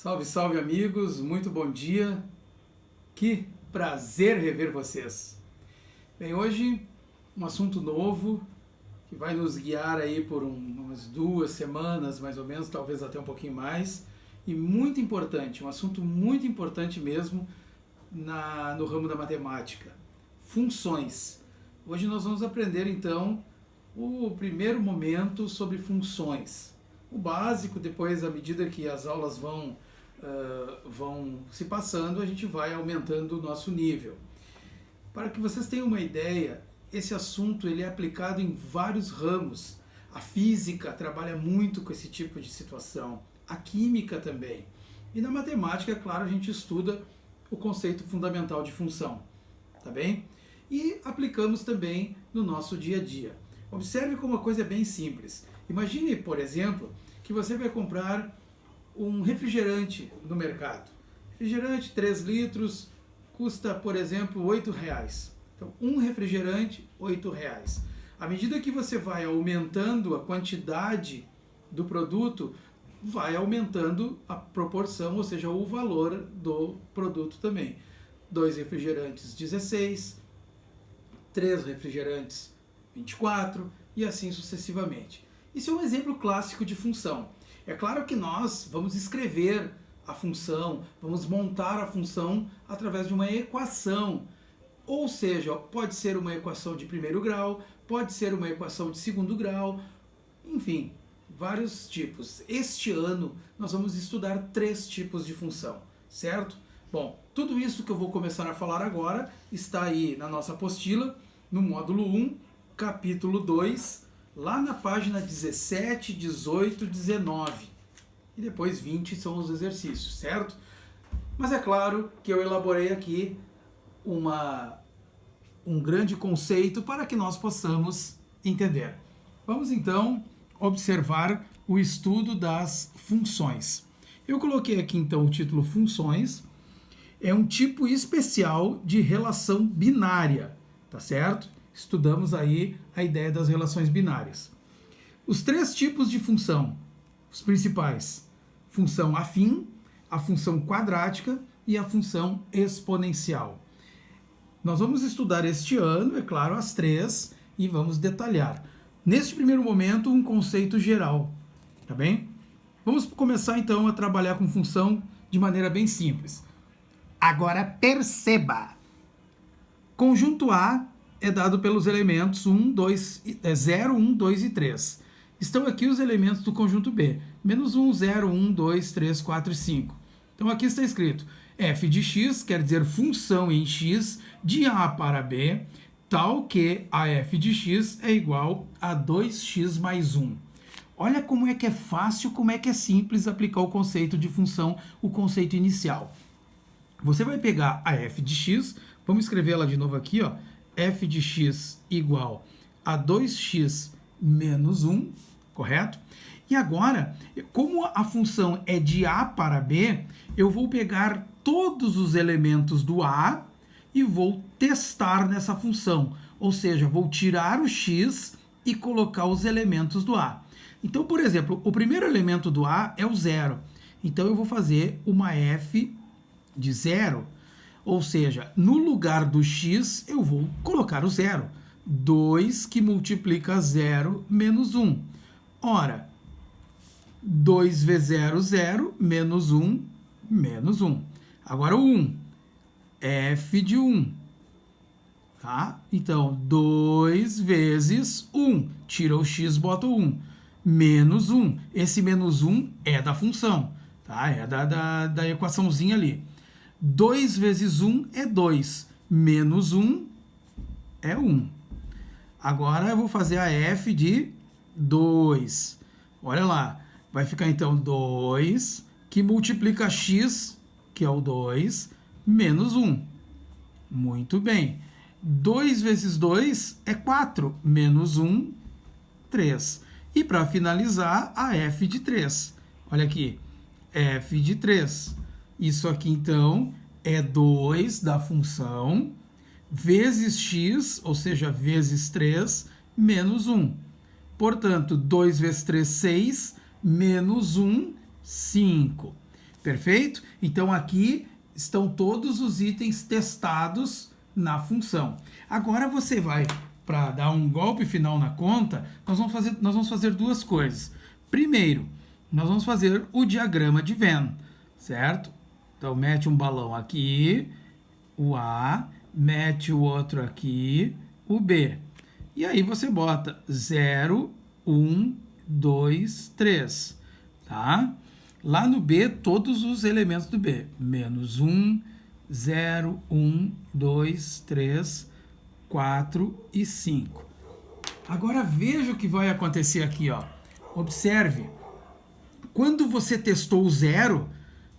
Salve, salve amigos, muito bom dia, que prazer rever vocês. Bem, hoje um assunto novo que vai nos guiar aí por umas 2 semanas mais ou menos, talvez até um pouquinho mais, e muito importante, um assunto muito importante mesmo no ramo da matemática, funções. Hoje nós vamos aprender então o primeiro momento sobre funções. O básico, depois à medida que as aulas vão se passando, a gente vai aumentando o nosso nível. Para que vocês tenham uma ideia, esse assunto ele é aplicado em vários ramos. A física trabalha muito com esse tipo de situação, a química também. E na matemática, é claro, a gente estuda o conceito fundamental de função, tá bem? E aplicamos também no nosso dia a dia. Observe como a coisa é bem simples. Imagine, por exemplo, que você vai comprar um refrigerante no mercado. Refrigerante 3 litros custa, por exemplo, R$8. Então, um refrigerante, R$8. À medida que você vai aumentando a quantidade do produto, vai aumentando a proporção, ou seja, o valor do produto também. 2 refrigerantes, 16, 3 refrigerantes, 24 e assim sucessivamente. Isso é um exemplo clássico de função. É claro que nós vamos escrever a função, vamos montar a função através de uma equação. Ou seja, pode ser uma equação de primeiro grau, pode ser uma equação de segundo grau, enfim, vários tipos. Este ano nós vamos estudar 3 tipos de função, certo? Bom, tudo isso que eu vou começar a falar agora está aí na nossa apostila, no módulo 1, capítulo 2, lá na página 17, 18, 19. E depois 20 são os exercícios, certo? Mas é claro que eu elaborei aqui um grande conceito para que nós possamos entender. Vamos então observar o estudo das funções. Eu coloquei aqui então o título funções. É um tipo especial de relação binária, tá certo? Estudamos aí a ideia das relações binárias. Os 3 tipos de função, os principais: função afim, a função quadrática e a função exponencial. Nós vamos estudar este ano, é claro, as 3 e vamos detalhar. Neste primeiro momento, um conceito geral, tá bem? Vamos começar então a trabalhar com função de maneira bem simples. Agora perceba, conjunto A é dado pelos elementos 0, 1, 2 e 3. Estão aqui os elementos do conjunto B. Menos 1, 0, 1, 2, 3, 4 e 5. Então aqui está escrito f de x, quer dizer função em x, de A para B, tal que a f de x é igual a 2x mais 1. Olha como é que é fácil, como é que é simples aplicar o conceito de função, o conceito inicial. Você vai pegar a f de x, vamos escrever ela de novo aqui, ó, f de x igual a 2x menos 1, correto? E agora, como a função é de A para B, eu vou pegar todos os elementos do A e vou testar nessa função. Ou seja, vou tirar o x e colocar os elementos do A. Então, por exemplo, o primeiro elemento do A é o 0. Então, eu vou fazer uma f de 0. Ou seja, no lugar do x, eu vou colocar o 0. 2 que multiplica 0 menos 1. Ora, 2 vezes 0, 0, menos 1, menos 1. Agora o 1, f de 1. Tá? Então, 2 vezes 1. Tira o x, bota o 1. Menos 1. Esse menos 1 é da função. Tá? É da equaçãozinha ali. 2 vezes 1 é 2. Menos 1 é 1. Agora eu vou fazer a f de 2. Olha lá. Vai ficar então 2, que multiplica x, que é o 2, menos 1. Muito bem. 2 vezes 2 é 4. Menos 1, 3. E para finalizar, a f de 3. Olha aqui. F de 3. Isso aqui, então, é 2 da função, vezes x, ou seja, vezes 3, menos 1. Portanto, 2 vezes 3, 6, menos 1, 5. Perfeito? Então aqui estão todos os itens testados na função. Agora você vai, para dar um golpe final na conta, nós vamos fazer duas coisas. Primeiro, nós vamos fazer o diagrama de Venn, certo? Então mete um balão aqui, o A, mete o outro aqui, o B. E aí você bota 0, 1, 2, 3, tá? Lá no B, todos os elementos do B. Menos 1, 0, 1, 2, 3, 4 e 5. Agora veja o que vai acontecer aqui, ó. Observe. Quando você testou o 0,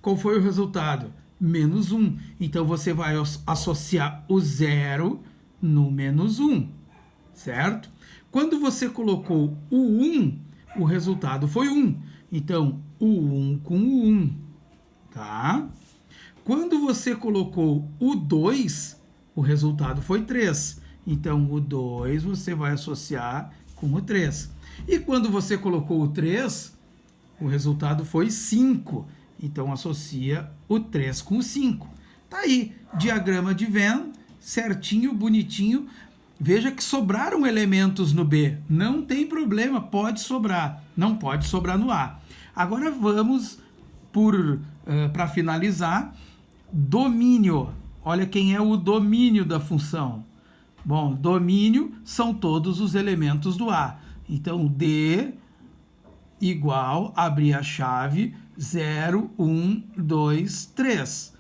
qual foi o resultado? Menos 1. Então você vai associar o 0 no menos 1, certo? Quando você colocou o 1, o resultado foi 1. Então, o 1 com o 1, tá? Quando você colocou o 2, o resultado foi 3. Então, o 2 você vai associar com o 3. E quando você colocou o 3, o resultado foi 5. Então, associa o 3 com o 5. Tá aí, diagrama de Venn, certinho, bonitinho. Veja que sobraram elementos no B. Não tem problema, pode sobrar. Não pode sobrar no A. Agora vamos, para finalizar, domínio. Olha quem é o domínio da função. Bom, domínio são todos os elementos do A. Então, D igual, abrir a chave, 0, 1, 2, 3.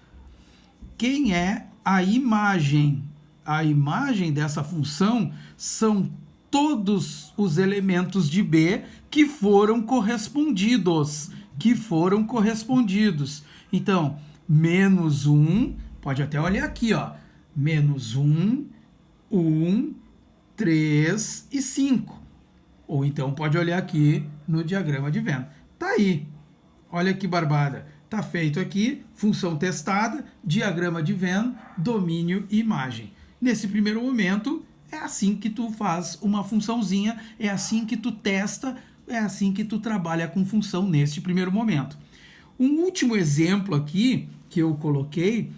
Quem é a imagem? A imagem dessa função são todos os elementos de B que foram correspondidos. Então, menos 1, pode até olhar aqui, ó. Menos 1, 1, 3 e 5. Ou então pode olhar aqui no diagrama de Venn. Tá aí. Olha que barbada. Tá feito aqui, função testada, diagrama de Venn, domínio e imagem. Nesse primeiro momento, é assim que tu faz uma funçãozinha, é assim que tu testa, é assim que tu trabalha com função neste primeiro momento. Um último exemplo aqui que eu coloquei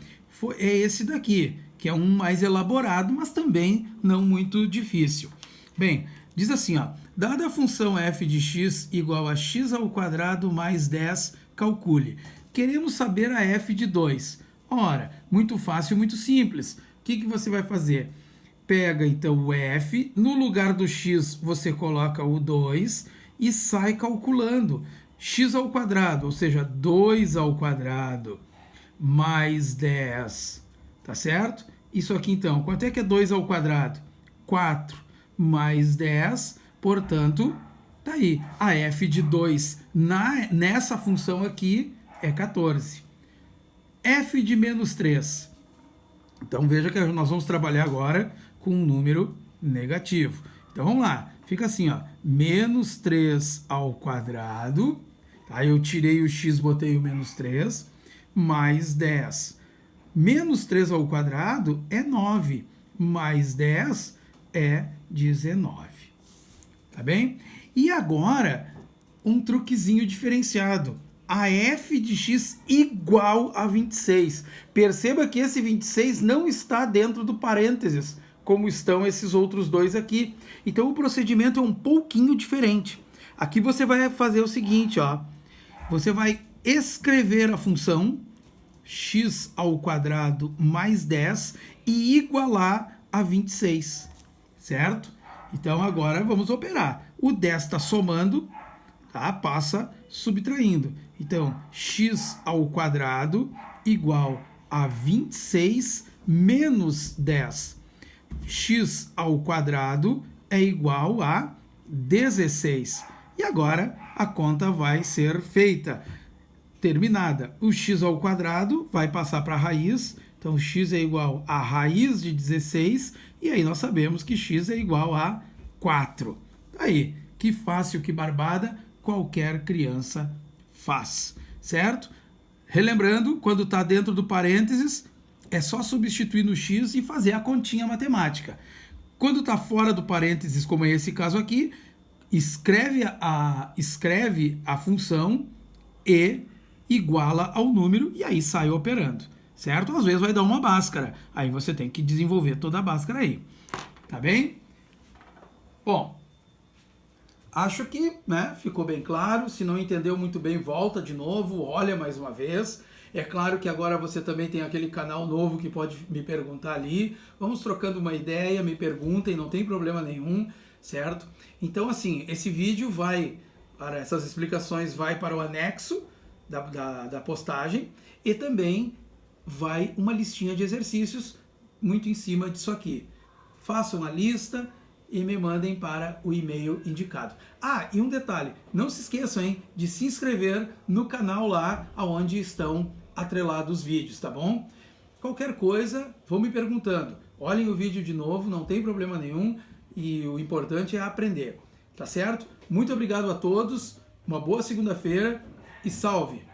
é esse daqui, que é um mais elaborado, mas também não muito difícil. Bem, diz assim, ó, dada a função f de x igual a x ao quadrado mais 10, calcule. Queremos saber a f de 2. Ora, muito fácil, muito simples. O que você vai fazer? Pega então o f, no lugar do x você coloca o 2 e sai calculando. X ao quadrado, ou seja, 2 ao quadrado mais 10, tá certo? Isso aqui então, quanto é que é 2 ao quadrado? 4 mais 10, portanto, tá aí. A f de 2 nessa função aqui é 14. F de menos 3. Então veja que nós vamos trabalhar agora com um número negativo. Então vamos lá, fica assim, ó, menos 3 ao quadrado, tá? Eu tirei o x, botei o menos 3, mais 10. Menos 3 ao quadrado é 9, mais 10 é 19. Tá bem? E agora, um truquezinho diferenciado. A f de x igual a 26. Perceba que esse 26 não está dentro do parênteses, como estão esses outros dois aqui. Então o procedimento é um pouquinho diferente. Aqui você vai fazer o seguinte, ó. Você vai escrever a função x ao quadrado mais 10 e igualar a 26, certo? Então agora vamos operar. O 10 está somando, tá? Passa subtraindo. Então, x ao quadrado igual a 26 menos 10. X ao quadrado é igual a 16. E agora a conta vai ser feita. Terminada. O x ao quadrado vai passar para a raiz. Então, x é igual a raiz de 16. E aí nós sabemos que x é igual a 4. Aí, que fácil, que barbada, qualquer criança faz, certo? Relembrando, quando está dentro do parênteses, é só substituir no x e fazer a continha matemática. Quando está fora do parênteses, como é esse caso aqui, escreve a função e iguala ao número e aí sai operando, certo? Às vezes vai dar uma báscara, aí você tem que desenvolver toda a báscara aí, tá bem? Bom, acho que, né, ficou bem claro. Se não entendeu muito bem, volta de novo, olha mais uma vez. É claro que agora você também tem aquele canal novo que pode me perguntar ali. Vamos trocando uma ideia, me perguntem, não tem problema nenhum, certo? Então, assim, esse vídeo vai, para essas explicações, vai para o anexo da postagem e também vai uma listinha de exercícios muito em cima disso aqui. Façam a lista e me mandem para o e-mail indicado. Ah, e um detalhe, não se esqueçam, hein, de se inscrever no canal lá onde estão atrelados os vídeos, tá bom? Qualquer coisa, vão me perguntando. Olhem o vídeo de novo, não tem problema nenhum e o importante é aprender, tá certo? Muito obrigado a todos, uma boa segunda-feira e salve!